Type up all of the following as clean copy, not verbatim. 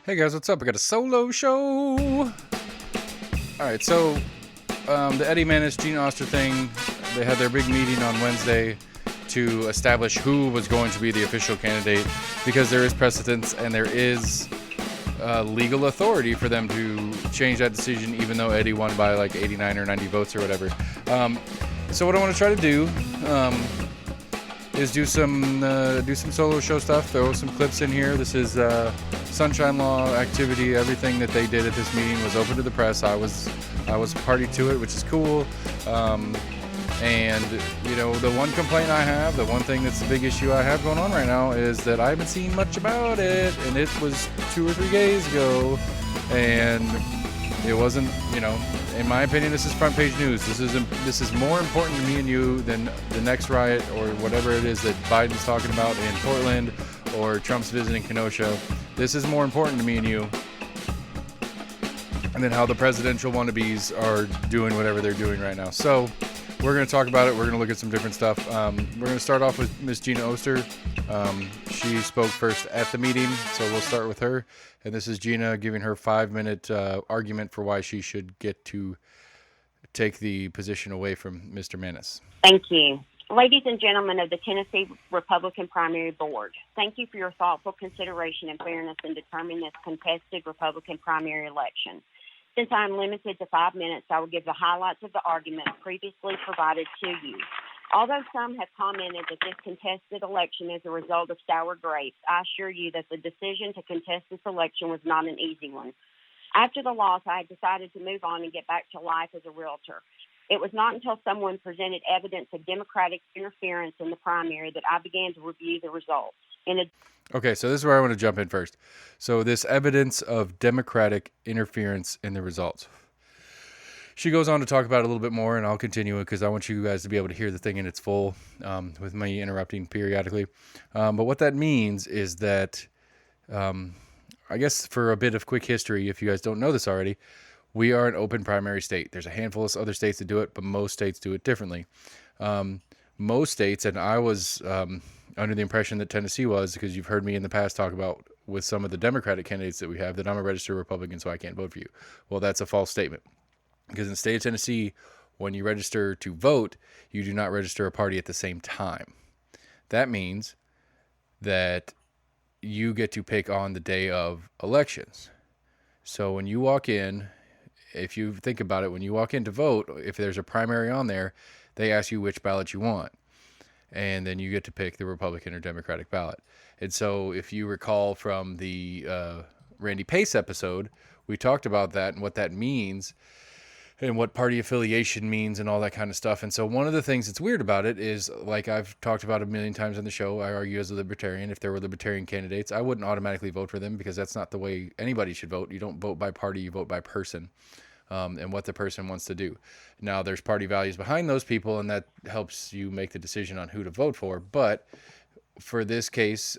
Hey guys, what's up? I got a solo show. Alright, so the Oster-Mannis Gina Oster thing, they had their big meeting on Wednesday to establish who was going to be the official candidate, because there is precedence and there is legal authority for them to change that decision, even though Eddie won by like 89 or 90 votes or whatever. So what I want to try to do is do some solo show stuff, throw some clips in here. This is Sunshine Law activity. Everything that they did at this meeting was open to the press. I was party to it, which is cool. And you know, the one complaint I have, the one thing that's the big issue I have going on right now, is that I haven't seen much about it, and it was 2 or 3 days ago, and it wasn't, you know, in my opinion, this is front page news. This is more important to me and you than the next riot or whatever it is that Biden's talking about in Portland or Trump's visiting Kenosha. This is more important to me and you, and then how the presidential wannabes are doing whatever they're doing right now. So we're going to talk about it. We're going to look at some different stuff. We're going to start off with Miss Gina Oster. She spoke first at the meeting, so we'll start with her. And this is Gina giving her 5-minute argument for why she should get to take the position away from Mr. Mannis. Thank you. Ladies and gentlemen of the Tennessee Republican Primary Board, thank you for your thoughtful consideration and fairness in determining this contested Republican primary election. Since I am limited to 5 minutes, I will give the highlights of the argument previously provided to you. Although some have commented that this contested election is a result of sour grapes, I assure you that the decision to contest this election was not an easy one. After the loss, I had decided to move on and get back to life as a realtor. It was not until someone presented evidence of Democratic interference in the primary that I began to review the results. Okay, so this is where I want to jump in first. So this evidence of Democratic interference in the results. She goes on to talk about it a little bit more, and I'll continue it because I want you guys to be able to hear the thing in its full, with me interrupting periodically. But what that means is that, I guess for a bit of quick history, if you guys don't know this already, we are an open primary state. There's a handful of other states that do it, but most states do it differently. Most states, and I was under the impression that Tennessee was, because you've heard me in the past talk about with some of the Democratic candidates that we have, that I'm a registered Republican, so I can't vote for you. Well, that's a false statement. Because in the state of Tennessee, when you register to vote, you do not register a party at the same time. That means that you get to pick on the day of elections. So when you walk in, if you think about it, when you walk in to vote, if there's a primary on there, they ask you which ballot you want. And then you get to pick the Republican or Democratic ballot. And so if you recall from the Randy Pace episode, we talked about that and what that means and what party affiliation means and all that kind of stuff. And so one of the things that's weird about it is, like I've talked about a million times on the show, I argue as a libertarian, if there were libertarian candidates, I wouldn't automatically vote for them, because that's not the way anybody should vote. You don't vote by party, you vote by person. And what the person wants to do. Now, there's party values behind those people, and that helps you make the decision on who to vote for. But for this case,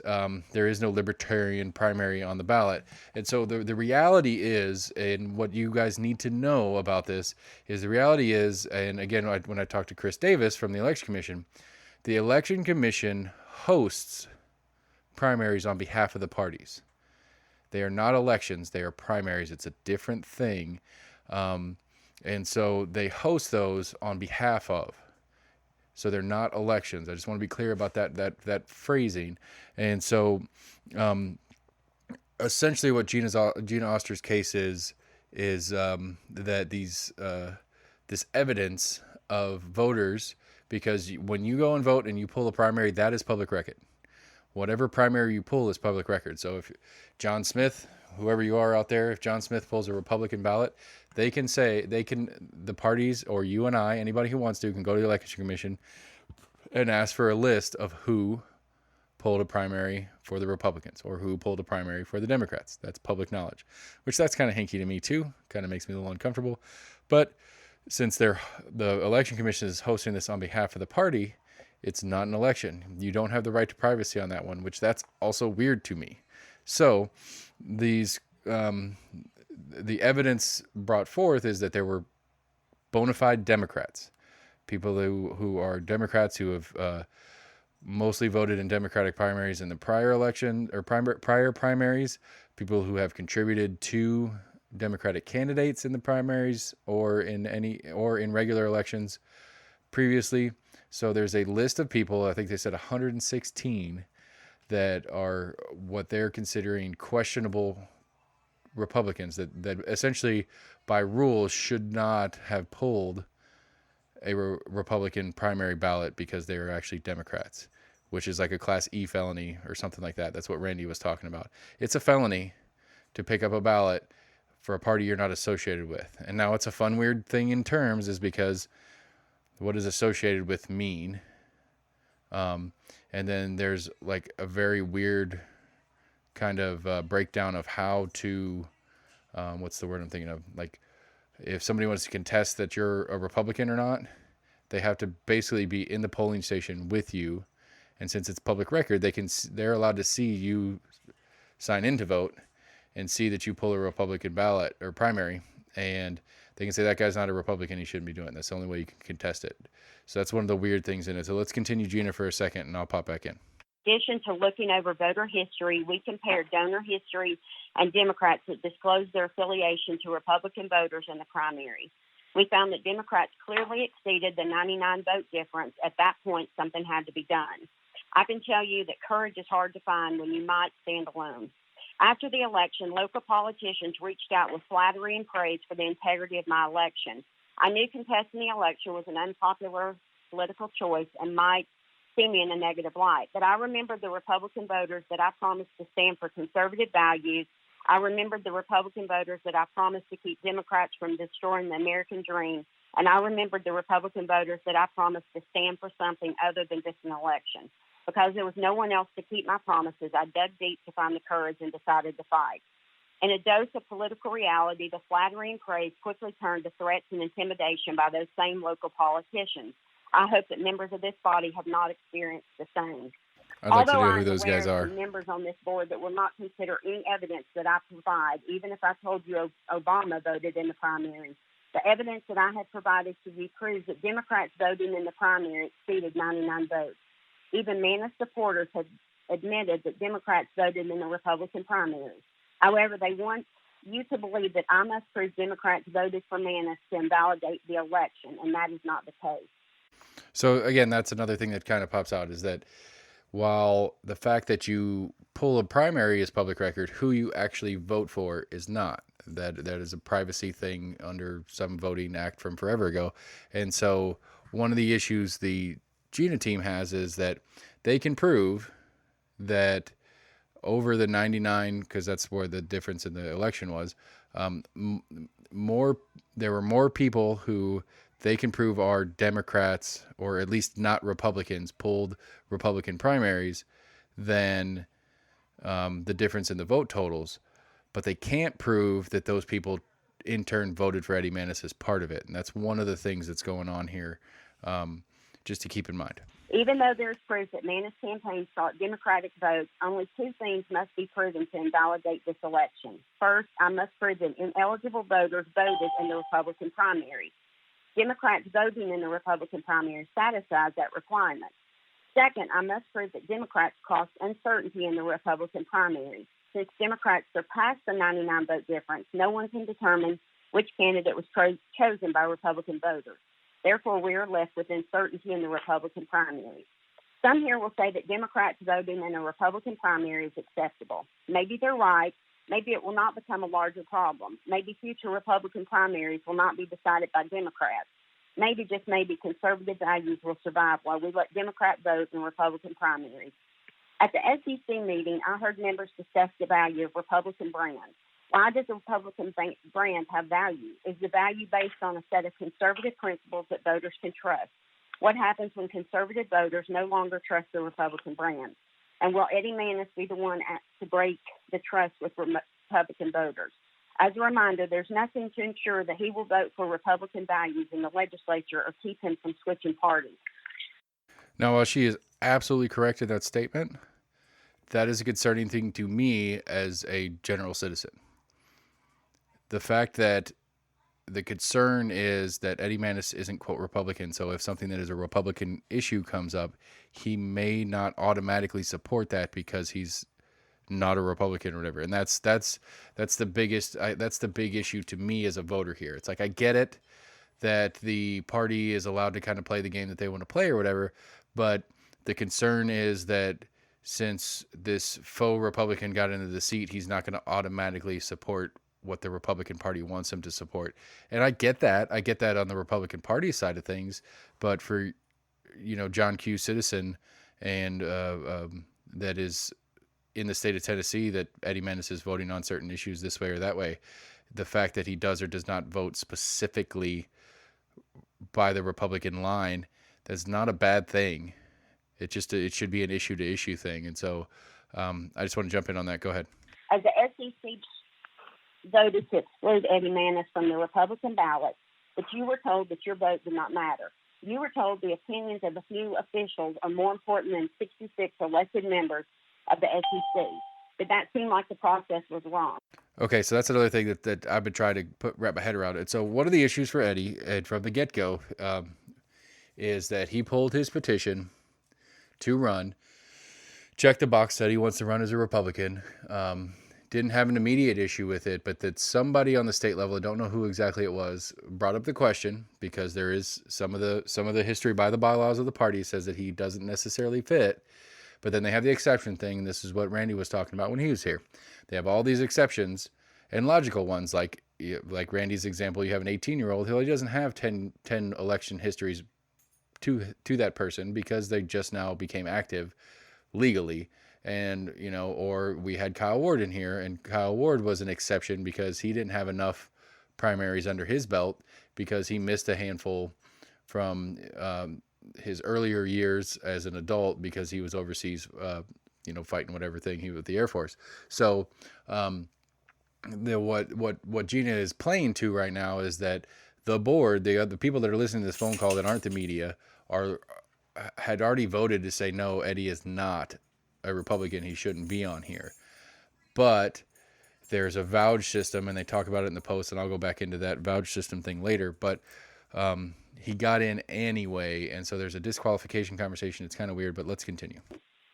there is no libertarian primary on the ballot. And so the reality is, and what you guys need to know about this is, the reality is, and again, when I talked to Chris Davis from the Election Commission, the Election Commission hosts primaries on behalf of the parties. They are not elections, they are primaries. It's a different thing. And so they host those on behalf of. So they're not elections. I just want to be clear about that phrasing. And so essentially what Gina Oster's case is that this evidence of voters, because when you go and vote and you pull a primary, that is public record. Whatever primary you pull is public record. So if John Smith, whoever you are out there, if John Smith pulls a Republican ballot, the parties, or you and I, anybody who wants to, can go to the Election Commission and ask for a list of who pulled a primary for the Republicans or who pulled a primary for the Democrats. That's public knowledge, which that's kind of hinky to me too. Kind of makes me a little uncomfortable. But since the Election Commission is hosting this on behalf of the party, it's not an election. You don't have the right to privacy on that one, which that's also weird to me. So these the evidence brought forth is that there were bona fide Democrats, people who are Democrats who have mostly voted in Democratic primaries in the prior election or prior primaries, people who have contributed to Democratic candidates in the primaries or in regular elections previously. So there's a list of people, I think they said 116, that are what they're considering questionable Republicans that essentially by rules should not have pulled a Republican primary ballot because they are actually Democrats, which is like a Class E felony or something like that. That's what Randy was talking about. It's a felony to pick up a ballot for a party you're not associated with. And now it's a fun, weird thing in terms is because what does associated with mean? And then there's like a very weird kind of breakdown of how to, what's the word I'm thinking of? Like if somebody wants to contest that you're a Republican or not, they have to basically be in the polling station with you. And since it's public record, they're allowed to see you sign in to vote and see that you pull a Republican ballot or primary, and they can say that guy's not a Republican, he shouldn't be doing it. That's the only way you can contest it. So that's one of the weird things in it. So let's continue Gina for a second, and I'll pop back in. In addition to looking over voter history, we compared donor history and Democrats that disclosed their affiliation to Republican voters in the primary. We found that Democrats clearly exceeded the 99 vote difference. At that point, something had to be done. I can tell you that courage is hard to find when you might stand alone. After the election, local politicians reached out with flattery and praise for the integrity of my election. I knew contesting the election was an unpopular political choice and might see me in a negative light, but I remembered the Republican voters that I promised to stand for conservative values. I remembered the Republican voters that I promised to keep Democrats from destroying the American dream, and I remembered the Republican voters that I promised to stand for something other than just an election. Because there was no one else to keep my promises, I dug deep to find the courage and decided to fight. In a dose of political reality, the flattery and praise quickly turned to threats and intimidation by those same local politicians. I hope that members of this body have not experienced the same. I'd like Although to know who those guys are. Members on this board that will not consider any evidence that I provide, even if I told you Obama voted in the primary. The evidence that I have provided to you proves that Democrats voting in the primary exceeded 99 votes. Even Mannis supporters have admitted that Democrats voted in the Republican primaries. However, they want you to believe that I must prove Democrats voted for Mannis to invalidate the election, and that is not the case. So, again, that's another thing that kind of pops out is that while the fact that you pull a primary is public record, who you actually vote for is not. That is a privacy thing under some voting act from forever ago. And so one of the issues the Gina team has is that they can prove that over the 99, because that's where the difference in the election was, there were more people who they can prove are Democrats or at least not Republicans pulled Republican primaries than the difference in the vote totals. But they can't prove that those people in turn voted for Eddie Mannis as part of it. And that's one of the things that's going on here. Just to keep in mind. Even though there's proof that Mannis' campaign sought Democratic votes, only two things must be proven to invalidate this election. First, I must prove that ineligible voters voted in the Republican primary. Democrats voting in the Republican primary satisfies that requirement. Second, I must prove that Democrats caused uncertainty in the Republican primary. Since Democrats surpassed the 99 vote difference, no one can determine which candidate was chosen by Republican voters. Therefore, we are left with uncertainty in the Republican primary. Some here will say that Democrats voting in a Republican primary is acceptable. Maybe they're right. Maybe it will not become a larger problem. Maybe future Republican primaries will not be decided by Democrats. Maybe, just maybe, conservative values will survive while we let Democrat vote in Republican primaries. At the SEC meeting, I heard members discuss the value of Republican brands. Why does a Republican brand have value? Is the value based on a set of conservative principles that voters can trust? What happens when conservative voters no longer trust the Republican brand? And will Eddie Mannis be the one to break the trust with Republican voters? As a reminder, there's nothing to ensure that he will vote for Republican values in the legislature or keep him from switching parties. Now, while she is absolutely correct in that statement, that is a concerning thing to me as a general citizen. The fact that the concern is that Eddie Mannis isn't, quote, Republican, so if something that is a Republican issue comes up, he may not automatically support that because he's not a Republican or whatever. And that's the biggest that's the big issue to me as a voter here. It's like I get it that the party is allowed to kind of play the game that they want to play or whatever, but the concern is that since this faux Republican got into the seat, he's not going to automatically support what the Republican Party wants him to support. And I get that. I get that on the Republican Party side of things, but for John Q. Citizen and that is in the state of Tennessee, that Eddie Manis is voting on certain issues this way or that way, the fact that he does or does not vote specifically by the Republican line, that's not a bad thing. It should be an issue to issue thing. And so I just want to jump in on that. Go ahead. As the SEC voted to exclude Eddie Manis from the Republican ballot, but you were told that your vote did not matter. You were told the opinions of a few officials are more important than 66 elected members of the SEC. Did that seem like the process was wrong? Okay, so that's another thing that I've been trying to wrap my head around. And so one of the issues for Eddie, and from the get-go, is that he pulled his petition to run, checked the box, said he wants to run as a Republican, didn't have an immediate issue with it, but that somebody on the state level, I don't know who exactly it was, brought up the question, because there is some of the history by the bylaws of the party says that he doesn't necessarily fit. But then they have the exception thing, and this is what Randy was talking about when he was here. They have all these exceptions and logical ones, like Randy's example. You have an 18-year-old who doesn't have 10 election histories to that person because they just now became active legally. And, or we had Kyle Ward in here, and Kyle Ward was an exception because he didn't have enough primaries under his belt because he missed a handful from his earlier years as an adult because he was overseas, fighting whatever thing he was with the Air Force. So, what Gina is playing to right now is that the board, the people that are listening to this phone call that aren't the media, had already voted to say no, Eddie is not a Republican. He shouldn't be on here. But there's a vouch system, and they talk about it in the post, and I'll go back into that vouch system thing later. But he got in anyway, and so there's a disqualification conversation. It's kind of weird, but let's continue.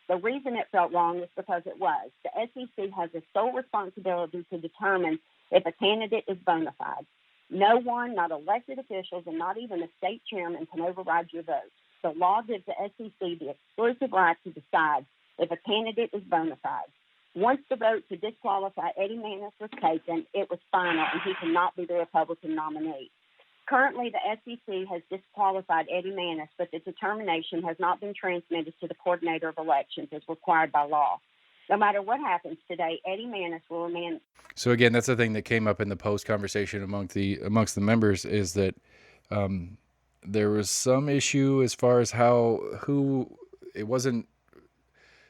The reason it felt wrong is because it was. The SEC has the sole responsibility to determine if a candidate is bona fide. No one, not elected officials, and not even the state chairman can override your vote. The law gives the SEC the exclusive right to decide if a candidate is bona fide. Once the vote to disqualify Eddie Manis was taken, it was final, and he cannot be the Republican nominee. Currently, the SEC has disqualified Eddie Manis, but the determination has not been transmitted to the coordinator of elections as required by law. No matter what happens today, Eddie Manis will remain. So again, that's the thing that came up in the post conversation amongst the members is that there was some issue as far as it wasn't.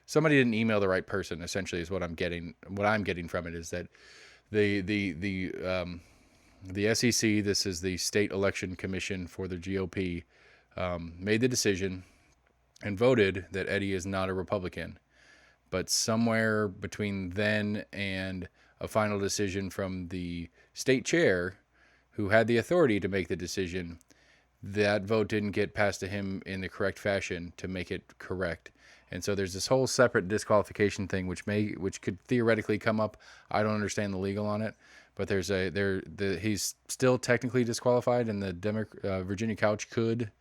Somebody didn't email the right person. Essentially, is what I'm getting. What I'm getting from it is that the SEC, this is the State Election Commission for the GOP, made the decision and voted that Eddie is not a Republican. But somewhere between then and a final decision from the state chair, who had the authority to make the decision, that vote didn't get passed to him in the correct fashion to make it correct. And so there's this whole separate disqualification thing, which could theoretically come up. I don't understand the legal on it, but he's still technically disqualified, and the Virginia Couch could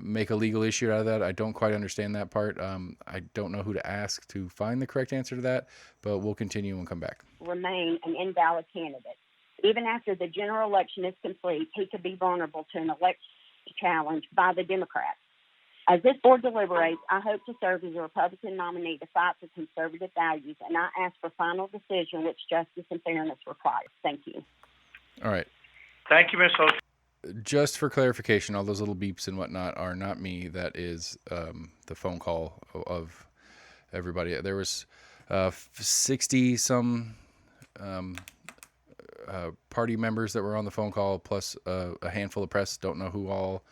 make a legal issue out of that. I don't quite understand that part. I don't know who to ask to find the correct answer to that, but we'll continue and come back. Remain an invalid candidate. Even after the general election is complete, he could be vulnerable to an election challenge by the Democrats. As this board deliberates, I hope to serve as a Republican nominee to fight for conservative values, and I ask for final decision which justice and fairness requires. Thank you. All right. Thank you, Ms. Host. Just for clarification, all those little beeps and whatnot are not me. That is the phone call of everybody. There was 60-some party members that were on the phone call, plus a handful of press. Don't know who all,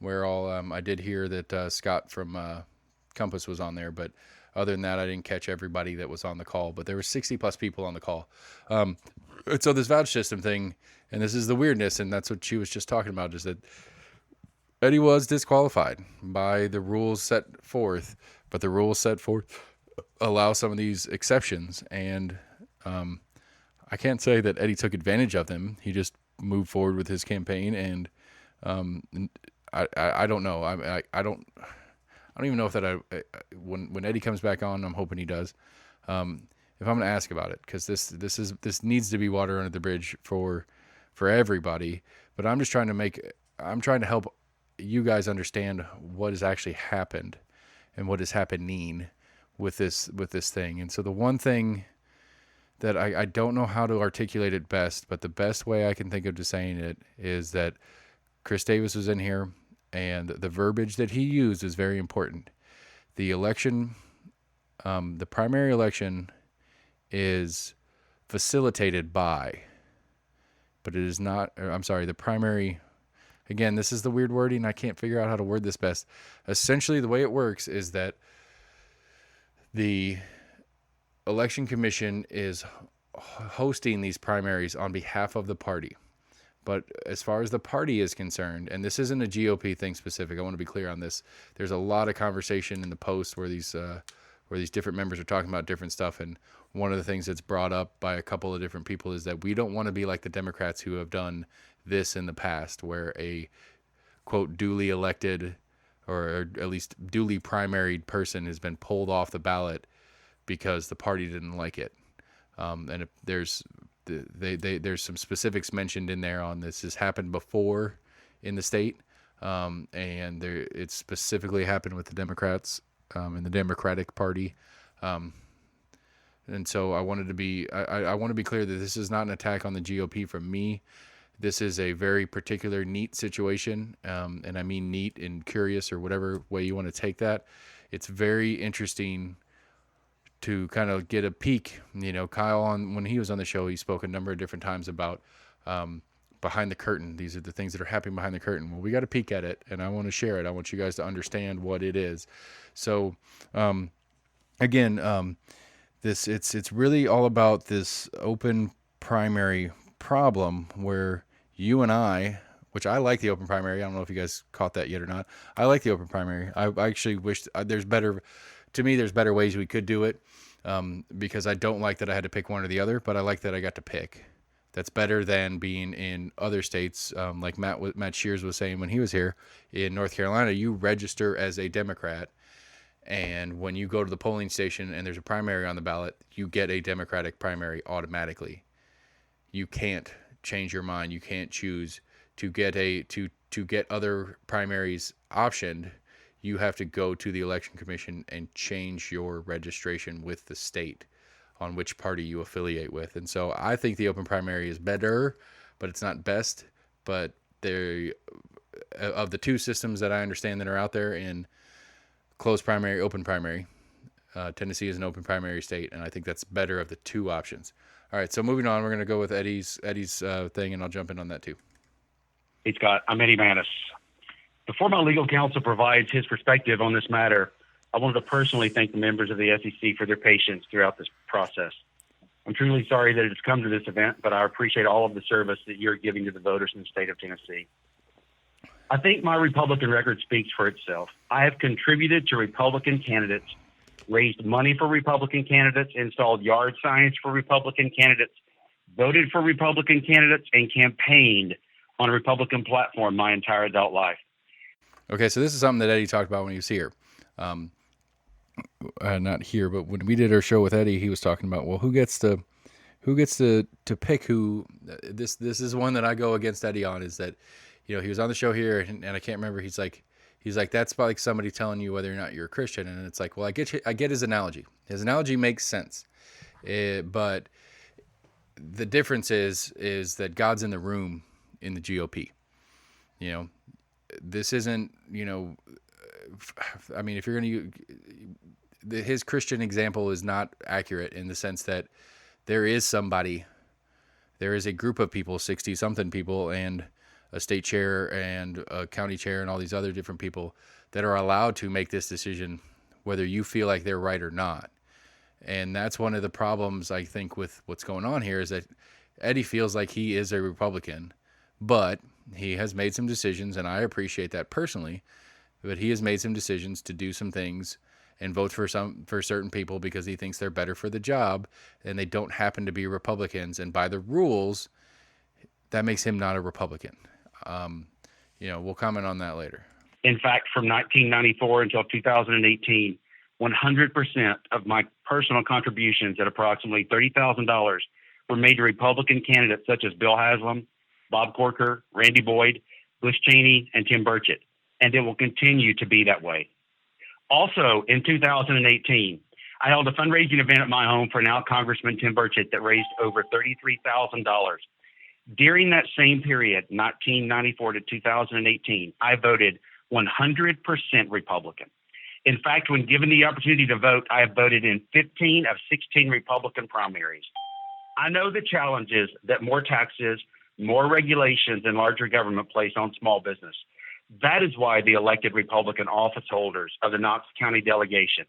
where all. I did hear that Scott from Compass was on there, but other than that, I didn't catch everybody that was on the call. But there were 60-plus people on the call. So this vouch system thing, and this is the weirdness, and that's what she was just talking about, is that Eddie was disqualified by the rules set forth, but the rules set forth allow some of these exceptions. And I can't say that Eddie took advantage of them. He just moved forward with his campaign, and I don't know. I don't even know if that when Eddie comes back on, I'm hoping he does. If I'm going to ask about it, because this needs to be water under the bridge for everybody. But I'm trying to help you guys understand what has actually happened and what is happening with this thing. And so the one thing that I don't know how to articulate it best, but the best way I can think of to saying it is that Chris Davis was in here, and the verbiage that he used is very important. The election, the primary election, is facilitated by, but it is not. I'm sorry, the primary. Again, this is the weird wording. I can't figure out how to word this best. Essentially, the way it works is that the election commission is hosting these primaries on behalf of the party. But as far as the party is concerned, and this isn't a GOP thing specific, I want to be clear on this. There's a lot of conversation in the post where these different members are talking about different stuff, and one of the things that's brought up by a couple of different people is that we don't want to be like the Democrats who have done this in the past, where a quote duly elected or at least duly primaried person has been pulled off the ballot because the party didn't like it. And if there's some specifics mentioned in there on this has happened before in the state, and it's specifically happened with the Democrats and the Democratic Party. And so I want to be clear that this is not an attack on the GOP from me. This is a very particular neat situation, and I mean neat and curious or whatever way you want to take that. It's very interesting to kind of get a peek. Kyle, when he was on the show, he spoke a number of different times about behind the curtain. These are the things that are happening behind the curtain. Well, we got to peek at it, and I want to share it. I want you guys to understand what it is. So, again, it's really all about this open primary problem where you and I, which I like the open primary. I don't know if you guys caught that yet or not. I like the open primary. I actually wish there's better. To me, there's better ways we could do it, because I don't like that I had to pick one or the other, but I like that I got to pick. That's better than being in other states, like Matt Shears was saying when he was here in North Carolina. You register as a Democrat, and when you go to the polling station and there's a primary on the ballot, you get a Democratic primary automatically. You can't change your mind. You can't choose to get to get other primaries optioned. You have to go to the election commission and change your registration with the state on which party you affiliate with. And so I think the open primary is better, but it's not best. But of the two systems that I understand that are out there in closed primary, open primary, Tennessee is an open primary state, and I think that's better of the two options. All right, so moving on, we're going to go with Eddie's thing, and I'll jump in on that too. Hey, Scott, I'm Eddie Mannis. Before my legal counsel provides his perspective on this matter, I wanted to personally thank the members of the SEC for their patience throughout this process. I'm truly sorry that it's come to this event, but I appreciate all of the service that you're giving to the voters in the state of Tennessee. I think my Republican record speaks for itself. I have contributed to Republican candidates, raised money for Republican candidates, installed yard signs for Republican candidates, voted for Republican candidates, and campaigned on a Republican platform my entire adult life. Okay, so this is something that Eddie talked about when he was here. Not here, but when we did our show with Eddie, he was talking about, well, who gets to pick who. This is one that I go against Eddie on, is that, he was on the show here, and I can't remember. He's like that's like somebody telling you whether or not you're a Christian, and it's like, well, I get his analogy. His analogy makes sense, but the difference is that God's in the room in the GOP. This isn't, I mean, if you're going to, his Christian example is not accurate in the sense that there is a group of people, 60 something people, and a state chair and a county chair and all these other different people that are allowed to make this decision, whether you feel like they're right or not. And that's one of the problems, I think, with what's going on here, is that Eddie feels like he is a Republican, but he has made some decisions, and I appreciate that personally, but he has made some decisions to do some things and vote for certain people because he thinks they're better for the job, and they don't happen to be Republicans, and by the rules, that makes him not a Republican. We'll comment on that later. In fact, from 1994 until 2018, 100% of my personal contributions at approximately $30,000 were made to Republican candidates such as Bill Haslam, Bob Corker, Randy Boyd, Bush Cheney, and Tim Burchett, and it will continue to be that way. Also, in 2018, I held a fundraising event at my home for now Congressman Tim Burchett that raised over $33,000. During that same period, 1994 to 2018, I voted 100% Republican. In fact, when given the opportunity to vote, I have voted in 15 of 16 Republican primaries. I know the challenges that more taxes, more regulations, and larger government place on small business. That is why the elected Republican office holders of the Knox County delegation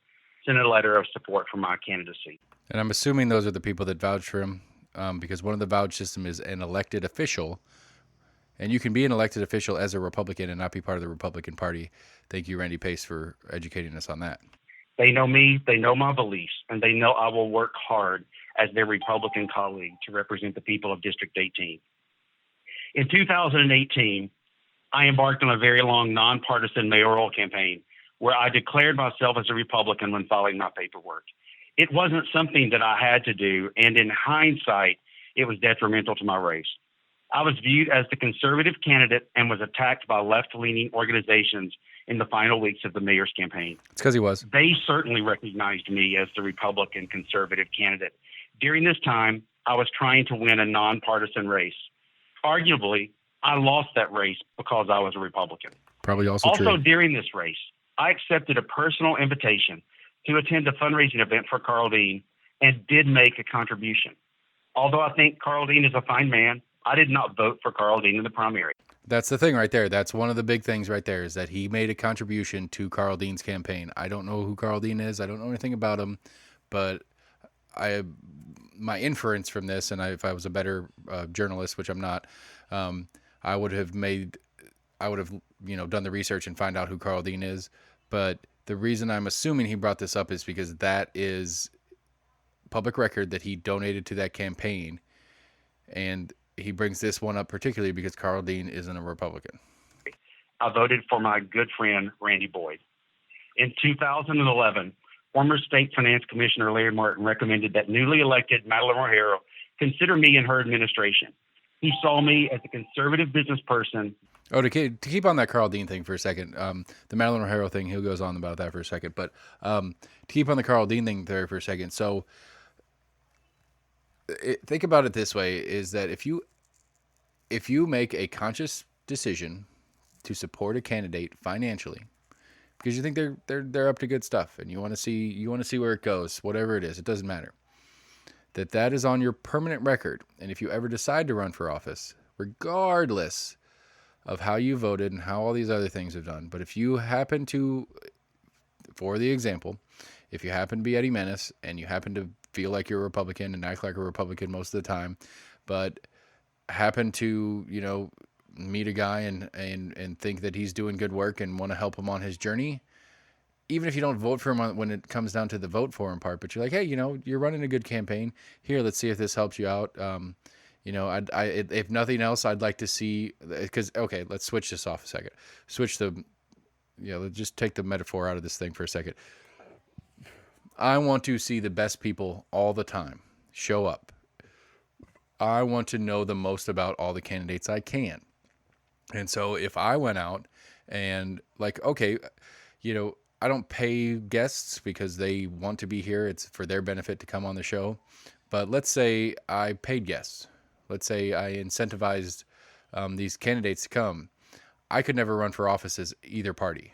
sent a letter of support for my candidacy. And I'm assuming those are the people that vouched for him, because one of the vouch system is an elected official. And you can be an elected official as a Republican and not be part of the Republican Party. Thank you, Randy Pace, for educating us on that. They know me, they know my beliefs, and they know I will work hard as their Republican colleague to represent the people of District 18. In 2018, I embarked on a very long nonpartisan mayoral campaign where I declared myself as a Republican when filing my paperwork. It wasn't something that I had to do, and in hindsight, it was detrimental to my race. I was viewed as the conservative candidate and was attacked by left-leaning organizations in the final weeks of the mayor's campaign. It's because he was. They certainly recognized me as the Republican conservative candidate. During this time, I was trying to win a nonpartisan race. Arguably, I lost that race because I was a Republican. Probably also true. Also, during this race, I accepted a personal invitation to attend a fundraising event for Carl Dean and did make a contribution. Although I think Carl Dean is a fine man, I did not vote for Carl Dean in the primary. That's the thing right there. That's one of the big things right there, is that he made a contribution to Carl Dean's campaign. I don't know who Carl Dean is. I don't know anything about him, but my inference from this, and if I was a better journalist, which I'm not, I would have done the research and find out who Carl Dean is. But the reason I'm assuming he brought this up is because that is public record that he donated to that campaign, and he brings this one up particularly because Carl Dean isn't a Republican. I voted for my good friend, Randy Boyd. In 2011, former State Finance Commissioner Larry Martin recommended that newly elected Madeline O'Hara consider me in her administration. He saw me as a conservative business person. Oh, to keep on that Carl Dean thing for a second, the Madeline O'Hara thing, he goes on about that for a second, but to keep on the Carl Dean thing there for a second. So think about it this way, is that if you make a conscious decision to support a candidate financially because you think they're up to good stuff and you want to see where it goes, whatever it is, it doesn't matter, that is on your permanent record. And if you ever decide to run for office, regardless of how you voted and how all these other things have done, but if you happen to, for the example, if you happen to be Eddie Menace and you happen to feel like you're a Republican and act like a Republican most of the time, but happen to, meet a guy and think that he's doing good work and want to help him on his journey, even if you don't vote for him when it comes down to the vote for him part, but you're like, hey, you're running a good campaign here. Let's see if this helps you out. If nothing else, I'd like to see, okay, let's switch this off a second. Let's just take the metaphor out of this thing for a second. I want to see the best people all the time show up. I want to know the most about all the candidates I can. And so if I went out and I don't pay guests because they want to be here. It's for their benefit to come on the show. But let's say I paid guests. Let's say I incentivized these candidates to come. I could never run for office as either party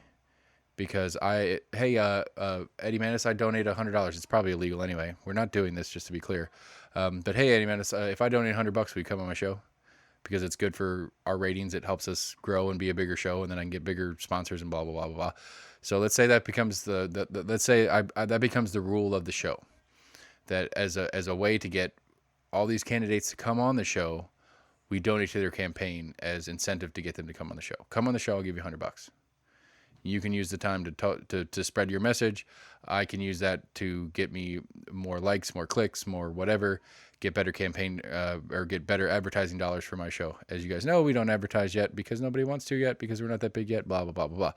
because Eddie Manis, I donate $100. It's probably illegal anyway. We're not doing this, just to be clear. But hey, Eddie Manis, if I donate $100, will you come on my show? Because it's good for our ratings. It helps us grow and be a bigger show, and then I can get bigger sponsors and blah blah blah blah blah. So let's say that becomes that becomes the rule of the show. That as a way to get all these candidates to come on the show, we donate to their campaign as incentive to get them to come on the show. Come on the show, I'll give you $100. You can use the time to spread your message. I can use that to get me more likes, more clicks, more whatever, get better campaign or get better advertising dollars for my show. As you guys know, we don't advertise yet because nobody wants to yet because we're not that big yet, blah, blah, blah, blah, blah.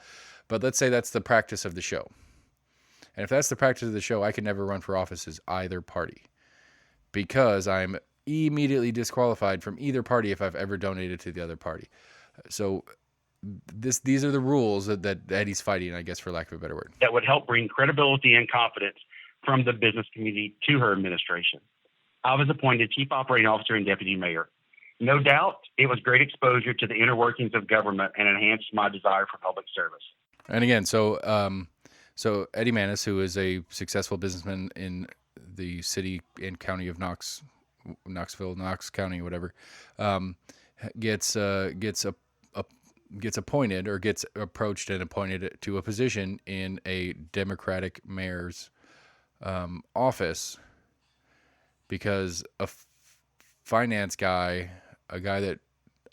But let's say that's the practice of the show. And if that's the practice of the show, I can never run for office as either party because I'm immediately disqualified from either party if I've ever donated to the other party. So these are the rules that Eddie's fighting, I guess, for lack of a better word. That would help bring credibility and confidence from the business community to her administration. I was appointed Chief Operating Officer and Deputy Mayor. No doubt, it was great exposure to the inner workings of government and enhanced my desire for public service. And again, so Eddie Mannis, who is a successful businessman in the city and county of Knoxville, Knox County, whatever, gets appointed or gets approached and appointed to a position in a Democratic mayor's office because a finance guy, a guy that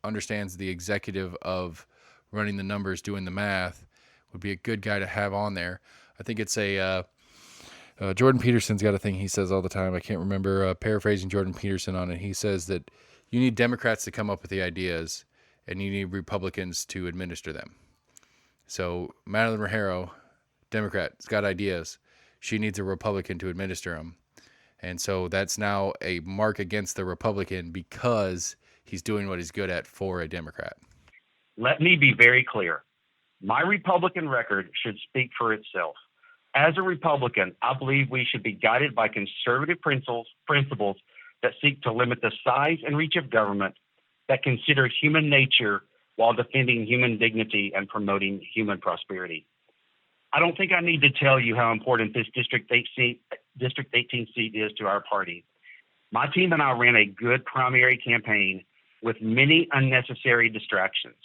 understands the executive of running the numbers, doing the math, would be a good guy to have on there. I think it's Jordan Peterson's got a thing he says all the time. I can't remember, paraphrasing Jordan Peterson on it. He says that you need Democrats to come up with the ideas and you need Republicans to administer them. So Madeline Rogero, Democrat, has got ideas. She needs a Republican to administer them. And so that's now a mark against the Republican because he's doing what he's good at for a Democrat. Let me be very clear. My Republican record should speak for itself. As a Republican, I believe we should be guided by conservative principles that seek to limit the size and reach of government, that consider human nature while defending human dignity and promoting human prosperity. I don't think I need to tell you how important this District 18 seat is to our party. My team and I ran a good primary campaign with many unnecessary distractions.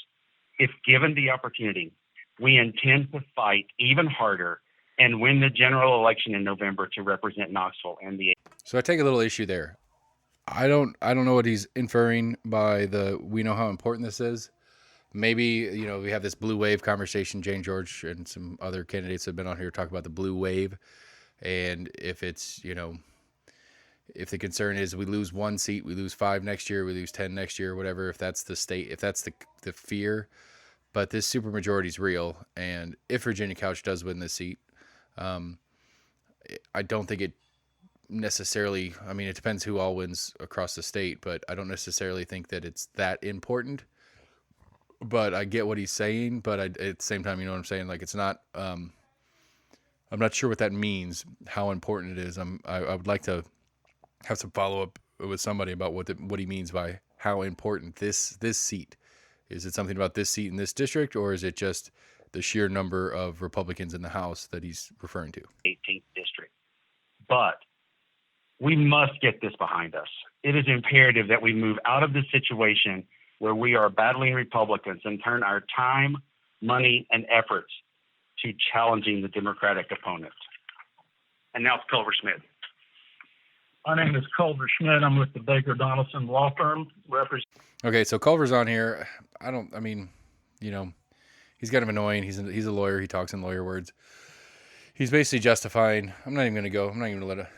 If given the opportunity, we intend to fight even harder and win the general election in November to represent Knoxville and the. So I take a little issue there. I don't know what he's inferring by we know how important this is. Maybe, we have this blue wave conversation. Jane George and some other candidates have been on here to talk about the blue wave. And if it's, if the concern is we lose one seat, we lose 5 next year, we lose 10 next year, whatever, if that's the state, if that's the fear. But this supermajority is real. And if Virginia Couch does win this seat, I don't think it necessarily, it depends who all wins across the state, but I don't necessarily think that it's that important. But I get what he's saying, but at the same time, you know what I'm saying? Like, it's not, I'm not sure what that means, how important it is. I would like to have some follow-up with somebody about what he means by how important this seat. Is it something about this seat in this district, or is it just the sheer number of Republicans in the House that he's referring to? 18th district. But we must get this behind us. It is imperative that we move out of this situation where we are battling Republicans and turn our time, money, and efforts to challenging the Democratic opponent. And now it's Culver Schmidt. My name is Culver Schmidt. I'm with the Baker Donaldson Law Firm. Okay, so Culver's on here. He's kind of annoying. He's a lawyer. He talks in lawyer words. He's basically justifying. I'm not even going to go. I'm not even going to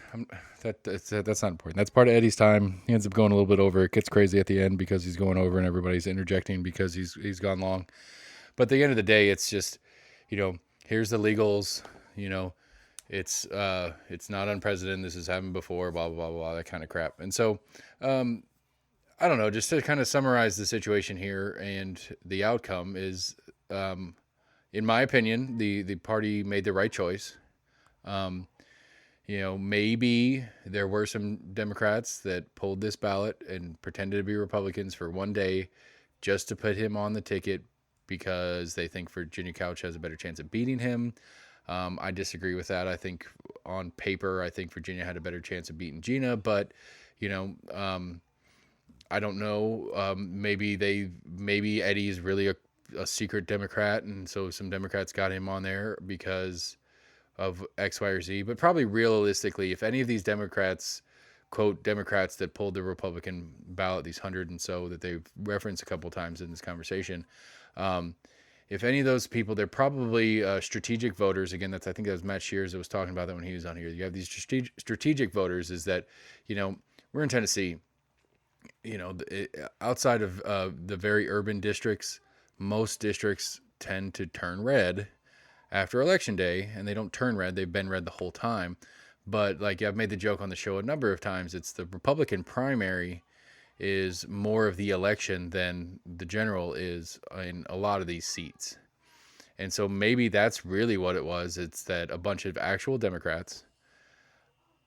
let it. That's not important. That's part of Eddie's time. He ends up going a little bit over. It gets crazy at the end because he's going over and everybody's interjecting because he's gone long. But at the end of the day, it's just, here's the legals. It's not unprecedented. This has happened before. Blah blah blah blah. That kind of crap. And so, I don't know. Just to kind of summarize the situation here and the outcome is. In my opinion, the party made the right choice. Maybe there were some Democrats that pulled this ballot and pretended to be Republicans for one day just to put him on the ticket because they think Virginia Couch has a better chance of beating him. I disagree with that. I think on paper, Virginia had a better chance of beating Gina, but, I don't know. Maybe Eddie's really a secret Democrat, and so some Democrats got him on there because of X, Y, or Z. But probably realistically, if any of these Democrats, quote, Democrats that pulled the Republican ballot, these 100 and so that they've referenced a couple times in this conversation, if any of those people, they're probably strategic voters. Again, I think that was Matt Shears that was talking about that when he was on here. You have these strategic voters. Is that, we're in Tennessee. Outside of the very urban districts, most districts tend to turn red after election day, and they don't turn red. They've been red the whole time. But like I've made the joke on the show a number of times, it's the Republican primary is more of the election than the general is in a lot of these seats. And so maybe that's really what it was. It's that a bunch of actual Democrats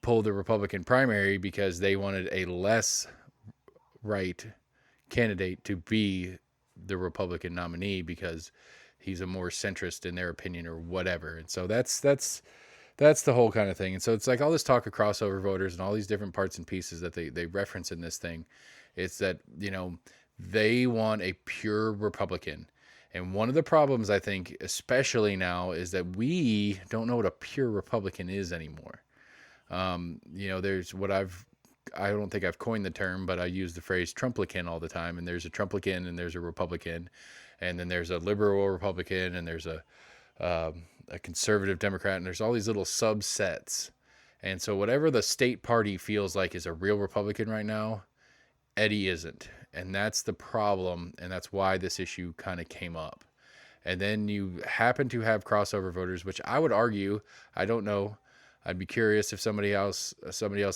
pulled the Republican primary because they wanted a less right candidate to be the Republican nominee because he's a more centrist in their opinion or whatever. And so that's the whole kind of thing. And so it's like all this talk of crossover voters and all these different parts and pieces that they reference in this thing. It's that, they want a pure Republican. And one of the problems, I think, especially now, is that we don't know what a pure Republican is anymore. There's I don't think I've coined the term, but I use the phrase Trumplican all the time. And there's a Trumplican and there's a Republican. And then there's a liberal Republican and there's a conservative Democrat. And there's all these little subsets. And so whatever the state party feels like is a real Republican right now, Eddie isn't. And that's the problem. And that's why this issue kind of came up. And then you happen to have crossover voters, which I would argue, I don't know. I'd be curious if somebody else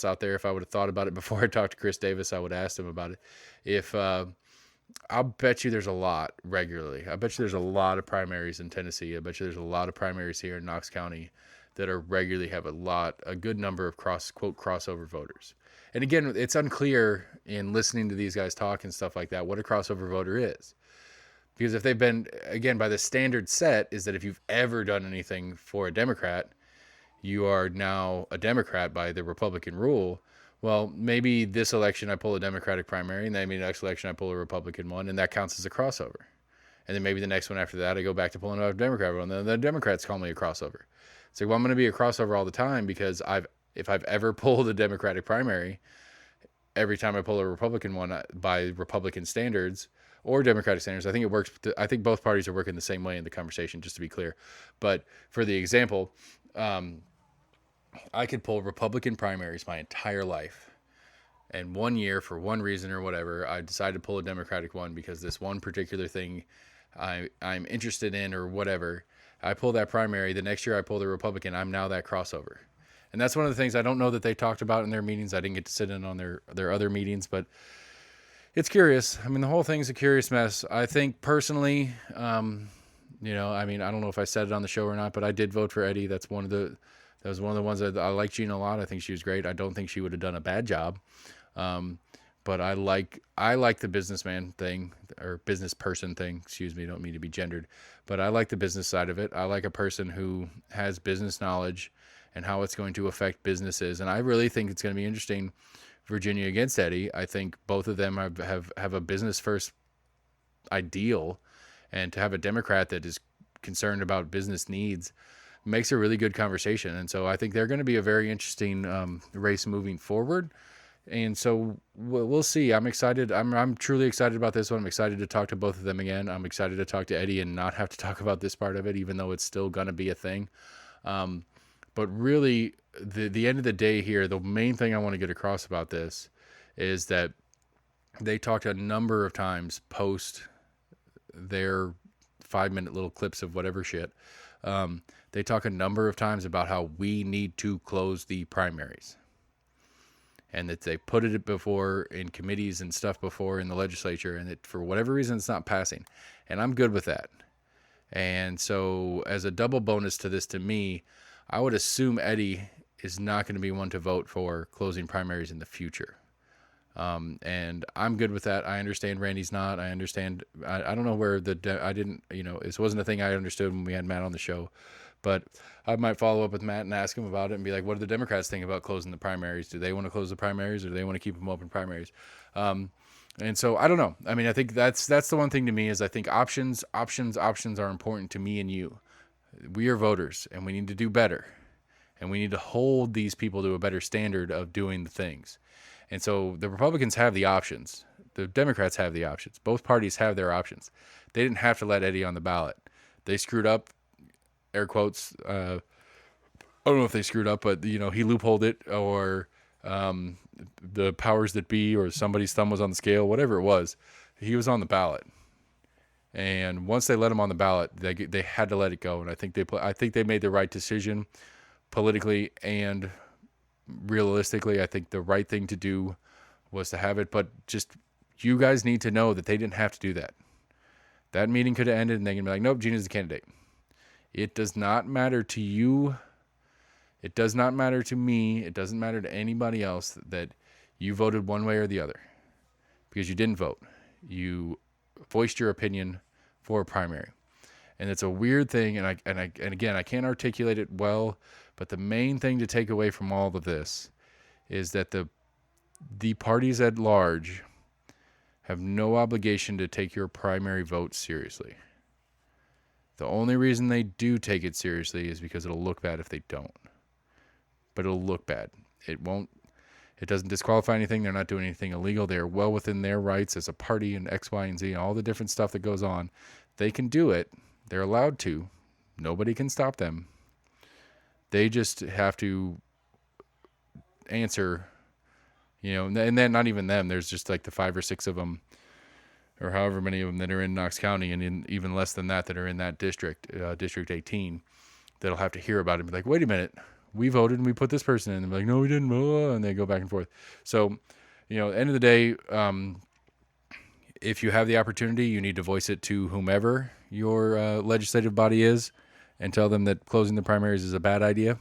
out there, if I would have thought about it before I talked to Chris Davis, I would ask him about it. If I'll bet you there's a lot regularly. I bet you there's a lot of primaries in Tennessee. I bet you there's a lot of primaries here in Knox County that are regularly have a good number of quote crossover voters. And again, it's unclear in listening to these guys talk and stuff like that what a crossover voter is. Because if they've been, again, by the standard set is that if you've ever done anything for a Democrat, you are now a Democrat by the Republican rule. Well, maybe this election I pull a Democratic primary, and then maybe the next election I pull a Republican one, and that counts as a crossover. And then maybe the next one after that I go back to pulling a Democrat one, and then the Democrats call me a crossover. So well, I'm going to be a crossover all the time because if I've ever pulled a Democratic primary, every time I pull a Republican one by Republican standards or Democratic standards, I think it works. I think both parties are working the same way in the conversation, just to be clear. But for the example, I could pull Republican primaries my entire life. And one year, for one reason or whatever, I decided to pull a Democratic one because this one particular thing I'm interested in or whatever. I pull that primary. The next year I pull the Republican. I'm now that crossover. And that's one of the things I don't know that they talked about in their meetings. I didn't get to sit in on their other meetings, but it's curious. I mean, the whole thing's a curious mess. I think personally, I don't know if I said it on the show or not, but I did vote for Eddie. That was one of the ones that I like Gina a lot. I think she was great. I don't think she would have done a bad job. But I like the businessman thing or business person thing. Excuse me. Don't mean to be gendered, but I like the business side of it. I like a person who has business knowledge and how it's going to affect businesses. And I really think it's going to be interesting. Virginia against Eddie. I think both of them have a business first ideal, and to have a Democrat that is concerned about business needs makes a really good conversation. And so I think they're going to be a very interesting race moving forward. And so we'll see. I'm excited. I'm truly excited about this one. I'm excited to talk to both of them again. I'm excited to talk to Eddie and not have to talk about this part of it, even though it's still going to be a thing. But really, the end of the day here, the main thing I want to get across about this is that they talked a number of times post their 5-minute little clips of whatever shit. They talk a number of times about how we need to close the primaries. And that they put it before in committees and stuff before in the legislature, and that for whatever reason it's not passing. And I'm good with that. And so as a double bonus to this, to me, I would assume Eddie is not going to be one to vote for closing primaries in the future. And I'm good with that. I understand Randy's not. I understand. I don't know where I didn't, this wasn't a thing I understood when we had Matt on the show. But I might follow up with Matt and ask him about it and be like, what do the Democrats think about closing the primaries? Do they want to close the primaries, or do they want to keep them open primaries? And so I don't know. I mean, I think that's the one thing to me is I think options are important to me and you. We are voters, and we need to do better. And we need to hold these people to a better standard of doing the things. And so the Republicans have the options. The Democrats have the options. Both parties have their options. They didn't have to let Eddie on the ballot. They screwed up, air quotes. I don't know if they screwed up, but he loopholed it, or the powers that be, or somebody's thumb was on the scale, whatever it was. He was on the ballot, and once they let him on the ballot, they had to let it go. And I think they made the right decision politically and realistically. I think the right thing to do was to have it, but just you guys need to know that they didn't have to do that. That meeting could have ended, and they can be like, nope, Gina's the candidate. It does not matter to you. It does not matter to me. It doesn't matter to anybody else that you voted one way or the other, because you didn't vote. You voiced your opinion for a primary. And it's a weird thing, and again, I can't articulate it well, but the main thing to take away from all of this is that the parties at large have no obligation to take your primary vote seriously. The only reason they do take it seriously is because it'll look bad if they don't. But it'll look bad. It doesn't disqualify anything. They're not doing anything illegal. They're well within their rights as a party, and X, Y, and Z, and all the different stuff that goes on. They can do it. They're allowed to. Nobody can stop them. They just have to answer, and then not even them. There's just like the 5 or 6 of them, or however many of them that are in Knox County, and even less than that are in that district, District 18, that'll have to hear about it and be like, wait a minute, we voted and we put this person in. And they're like, no, we didn't. And they go back and forth. So, end of the day, if you have the opportunity, you need to voice it to whomever your legislative body is, and tell them that closing the primaries is a bad idea.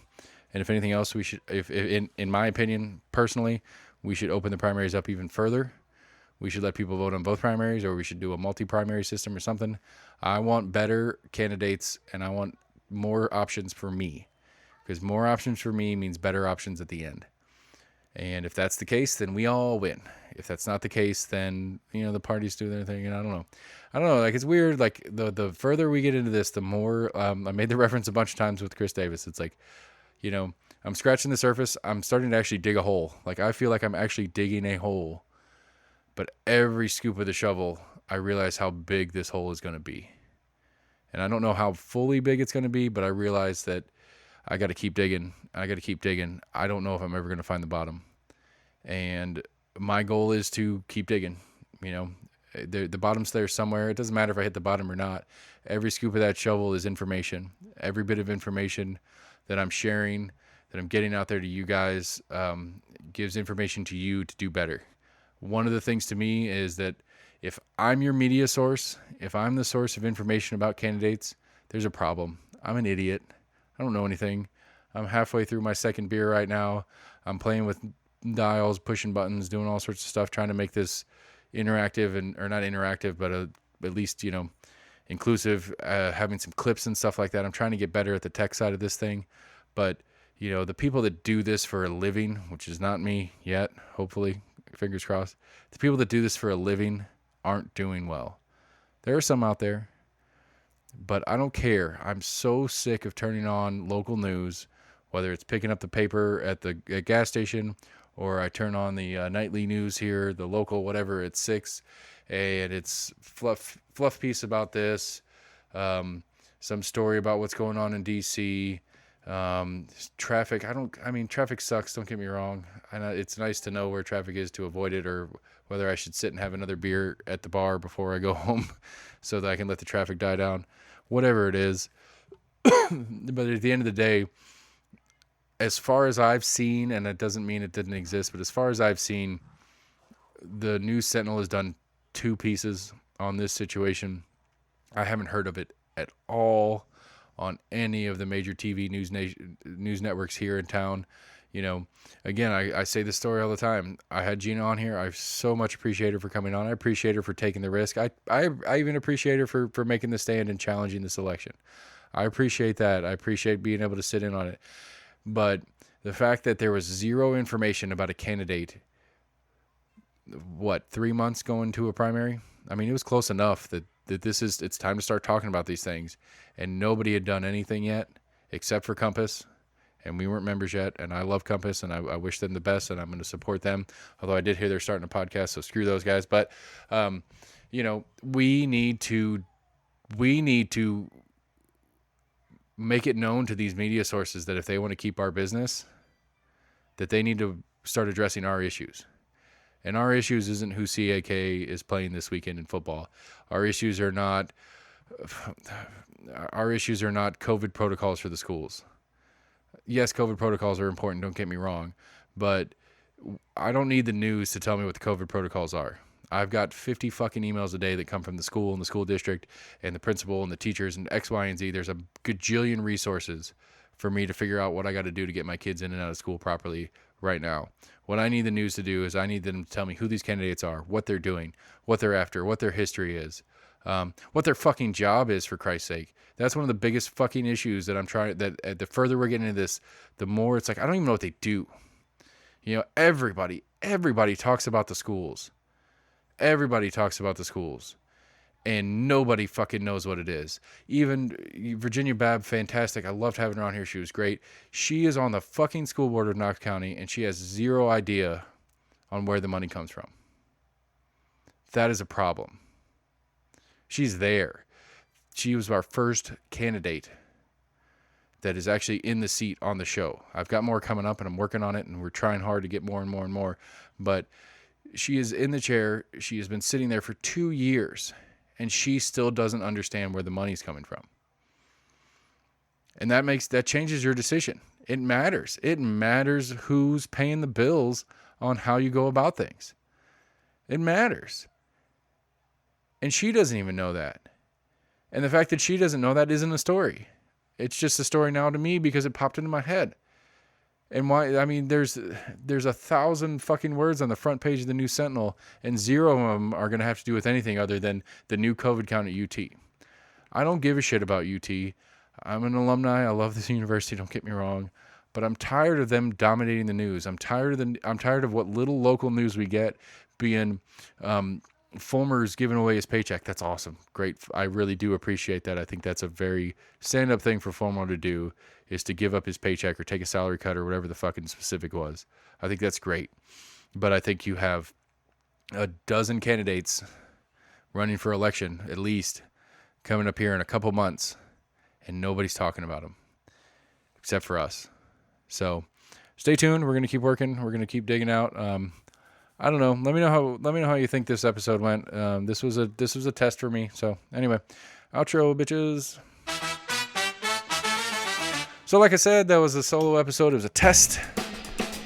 And if anything else, we should, if in my opinion, personally, we should open the primaries up even further. We should let people vote on both primaries, or we should do a multi-primary system or something. I want better candidates, and I want more options for me, because more options for me means better options at the end. And if that's the case, then we all win. If that's not the case, then, the parties do their thing, and I don't know. Like, it's weird. Like, the further we get into this, the more, I made the reference a bunch of times with Chris Davis. It's like, I'm scratching the surface. I'm starting to actually dig a hole. Like, I feel like I'm actually digging a hole. But every scoop of the shovel, I realize how big this hole is going to be. And I don't know how fully big it's going to be, but I realize that I got to keep digging. I don't know if I'm ever going to find the bottom. And my goal is to keep digging. The bottom's there somewhere. It doesn't matter if I hit the bottom or not. Every scoop of that shovel is information. Every bit of information that I'm sharing, that I'm getting out there to you guys, gives information to you to do better. One of the things to me is that if I'm your media source, if I'm the source of information about candidates, there's a problem. I'm an idiot. I don't know anything. I'm halfway through my second beer right now. I'm playing with dials, pushing buttons, doing all sorts of stuff, trying to make this interactive, or not interactive, but at least, inclusive, having some clips and stuff like that. I'm trying to get better at the tech side of this thing. But, the people that do this for a living, which is not me yet, hopefully, fingers crossed, the people that do this for a living aren't doing well. There are some out there, but I don't care. I'm so sick of turning on local news, whether it's picking up the paper at the gas station, or I turn on the nightly news here, the local, whatever, at 6, and it's fluff piece about this, some story about what's going on in D.C., traffic. Traffic sucks. Don't get me wrong. I know it's nice to know where traffic is to avoid it, or whether I should sit and have another beer at the bar before I go home so that I can let the traffic die down, whatever it is. But at the end of the day, as far as I've seen, and it doesn't mean it didn't exist, but as far as I've seen, the News Sentinel has done 2 pieces on this situation. I haven't heard of it at all on any of the major TV news networks here in town. Again, I say this story all the time. I had Gina on here. I so much appreciate her for coming on. I appreciate her for taking the risk. I even appreciate her for making the stand and challenging this election. I appreciate that. I appreciate being able to sit in on it. But the fact that there was zero information about a candidate, 3 months going to a primary? I mean, it was close enough that it's time to start talking about these things. And nobody had done anything yet except for Compass. And we weren't members yet. And I love Compass, and I wish them the best, and I'm going to support them. Although I did hear they're starting a podcast, so screw those guys. But, we need to make it known to these media sources that if they want to keep our business, that they need to start addressing our issues. And our issues isn't who CAK is playing this weekend in football. Our issues are not COVID protocols for the schools. Yes, COVID protocols are important, don't get me wrong, but I don't need the news to tell me what the COVID protocols are. I've got 50 fucking emails a day that come from the school and the school district and the principal and the teachers and X, Y, and Z. There's a gajillion resources for me to figure out what I got to do to get my kids in and out of school properly right now. What I need the news to do is I need them to tell me who these candidates are, what they're doing, what they're after, what their history is, what their fucking job is, for Christ's sake. That's one of the biggest fucking issues that I'm trying, that the further we're getting into this, the more it's like, I don't even know what they do. You know, everybody talks about the schools. Everybody talks about the schools. And nobody fucking knows what it is. Even Virginia Babb, fantastic. I loved having her on here. She was great. She is on the fucking school board of Knox County, and she has zero idea on where the money comes from. That is a problem. She's there. She was our first candidate that is actually in the seat on the show. I've got more coming up, and I'm working on it, and we're trying hard to get more and more and more. But she is in the chair. She has been sitting there for 2 years, and she still doesn't understand where the money's coming from. And that changes your decision. It matters. It matters who's paying the bills on how you go about things. It matters. And she doesn't even know that. And the fact that she doesn't know that isn't a story. It's just a story now to me because it popped into my head. And why? I mean, there's 1,000 fucking words on the front page of the New Sentinel, and 0 of them are going to have to do with anything other than the new COVID count at UT. I don't give a shit about UT. I'm an alumni. I love this university. Don't get me wrong, but I'm tired of them dominating the news. I'm tired of what little local news we get being Fulmer's giving away his paycheck. That's awesome. Great. I really do appreciate that. I think that's a very stand-up thing for Fulmer to do, is to give up his paycheck or take a salary cut or whatever the fucking specific was. I think that's great. But I think you have a dozen candidates running for election, at least, coming up here in a couple months, and nobody's talking about them except for us. So stay tuned. We're going to keep working. We're going to keep digging out. I don't know. Let me know how you think this episode went. This was a test for me. So anyway, outro, bitches. So like I said, that was a solo episode. It was a test.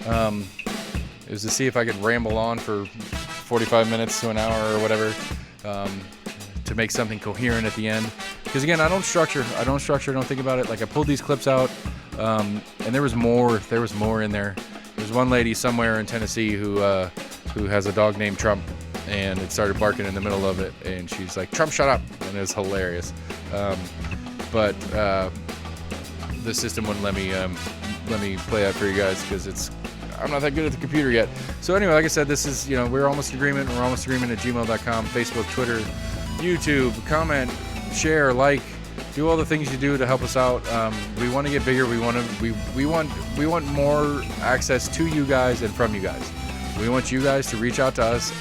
It was to see if I could ramble on for 45 minutes to an hour or whatever, to make something coherent at the end. Because again, I don't structure. I don't think about it. Like, I pulled these clips out, and there was more in there. There's one lady somewhere in Tennessee who has a dog named Trump, and it started barking in the middle of it, and she's like, "Trump, shut up!" and it was hilarious. But the system wouldn't let me play that for you guys because I'm not that good at the computer yet. So anyway, like I said, this is, we're almost agreement. We're almost agreement at gmail.com, Facebook, Twitter, YouTube. Comment, share, like, do all the things you do to help us out. We want to get bigger. We want more access to you guys and from you guys. We want you guys to reach out to us,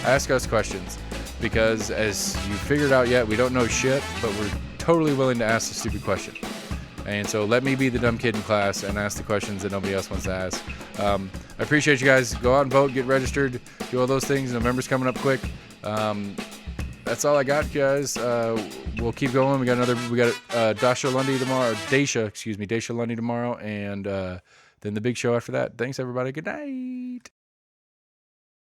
ask us questions, because as you figured out yet, we don't know shit, but we're totally willing to ask a stupid question. And so let me be the dumb kid in class and ask the questions that nobody else wants to ask. I appreciate you guys. Go out and vote, get registered, do all those things. November's coming up quick. That's all I got, guys. We'll keep going. We got Daisha Lundy tomorrow, and then the big show after that. Thanks, everybody. Good night.